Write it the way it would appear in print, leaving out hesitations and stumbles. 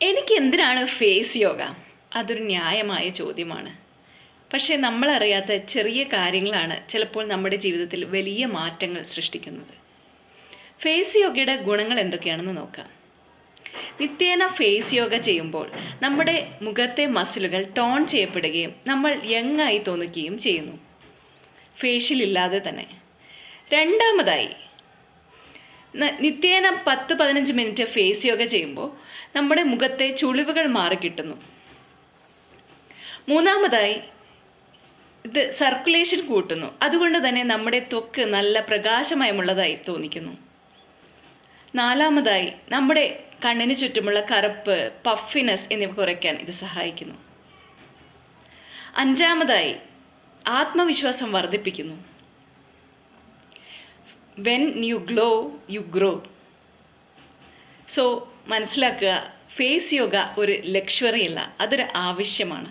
എനിക്ക് എന്തിനാണ് ഫേസ് യോഗ? അതൊരു ന്യായമായ ചോദ്യമാണ്. പക്ഷേ നമ്മളറിയാത്ത ചെറിയ കാര്യങ്ങളാണ് ചിലപ്പോൾ നമ്മുടെ ജീവിതത്തിൽ വലിയ മാറ്റങ്ങൾ സൃഷ്ടിക്കുന്നത്. ഫേസ് യോഗയുടെ ഗുണങ്ങൾ എന്തൊക്കെയാണെന്ന് നോക്കാം. നിത്യേന ഫേസ് യോഗ ചെയ്യുമ്പോൾ നമ്മുടെ മുഖത്തെ മസിലുകൾ ടോൺ ചെയ്യപ്പെടുകയും നമ്മൾ യങ്ങായി തോന്നുകയും ചെയ്യുന്നു, ഫേഷ്യൽ ഇല്ലാതെ തന്നെ. രണ്ടാമതായി, നിത്യേന 10-15 മിനിറ്റ് ഫേസ് യോഗ ചെയ്യുമ്പോൾ നമ്മുടെ മുഖത്തെ ചുളിവുകൾ മാറിക്കിട്ടുന്നു. മൂന്നാമതായി, ഇത് സർക്കുലേഷൻ കൂട്ടുന്നു. അതുകൊണ്ട് തന്നെ നമ്മുടെ ത്വക്ക് നല്ല പ്രകാശമയമുള്ളതായി തോന്നിക്കുന്നു. നാലാമതായി, നമ്മുടെ കണ്ണിന് ചുറ്റുമുള്ള കറുപ്പ്, പഫിനെസ് എന്നിവ കുറയ്ക്കാൻ ഇത് സഹായിക്കുന്നു. അഞ്ചാമതായി, ആത്മവിശ്വാസം വർദ്ധിപ്പിക്കുന്നു. When you glow you grow. So മനസ്സിലാക്കുക, ഫേസ് യോഗ ഒരു ലക്ഷറി അല്ല, അതൊരു ആവശ്യമാണ്.